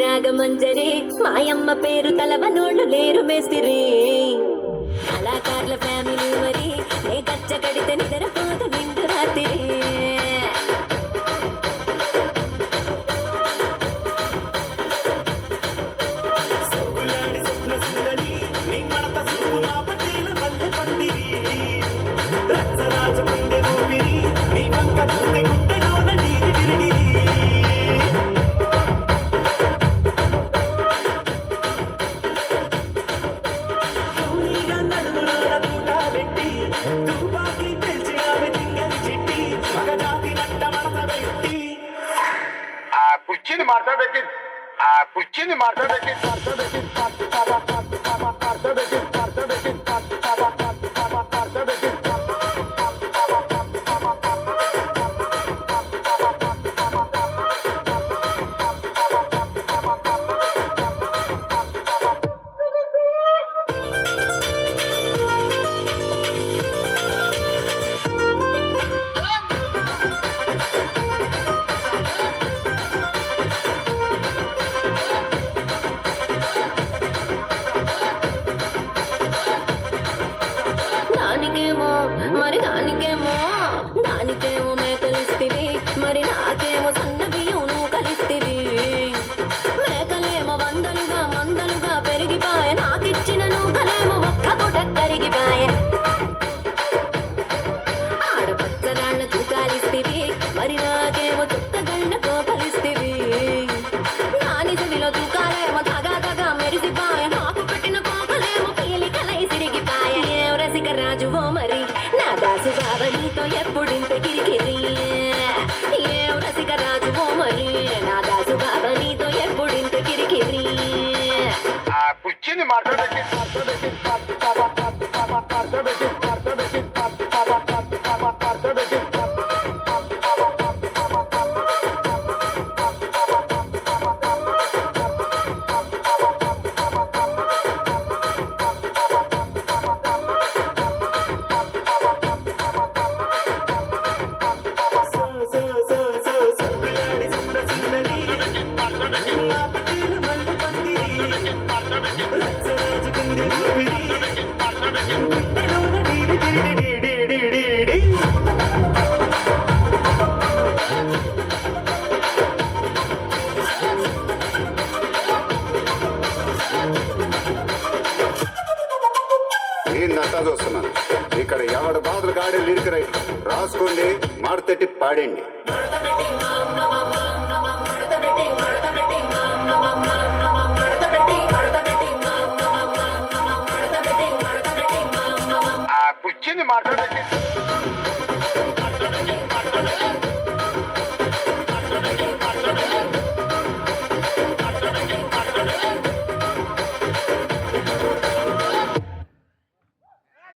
రాగమంజరి మాయమ్మ పేరు తలవనోళ్ళు లేరు మేస్తిరి కళాకారుల ఫ్యామిలీ మరి నే గచ్చ కడితే నిద్రపోత నిండు రాత్రి కుర్చీని మాట్లాడబెట్టి కుర్చీని మాట్లాడబెట్టి దానికేమో మేకలిస్తివి మరి నాకేమో సన్న బియ్యం నువ్వు కలిస్తివి మేకలేమో వందలుగా మందలుగా పెరిగిపాయ నాకిచ్చిన నూకలేమో ఒక్క పూట కరిగిపాయ ఆడపచ్చరాళ్ళ తూకాలిస్తివి మరి నాకేమో చుక్కగళ్ళ కోపలిస్తివి నా నిజమిలో తూకాలేమో తగా మెరిసిపాయ నాకు పెట్టిన కోపలేమో పీలికలై సిరిగిపాయ ఏం రసిక రాజువో మరి నా దాసు బాబా నీతో ఎప్పుడింత కిరికిరి ఏం రసిక రాజువో మరి నా దాసు బాబా నీతో ఎప్పుడింత కిరికిరి కుర్చీని మాట్లాడబెట్టి నేనంతా చూస్తున్నాను ఇక్కడ ఎవడు బాధలు కాడే లిరిక్ రైట్ రాసుకోండి మాడతెట్టి పాడండి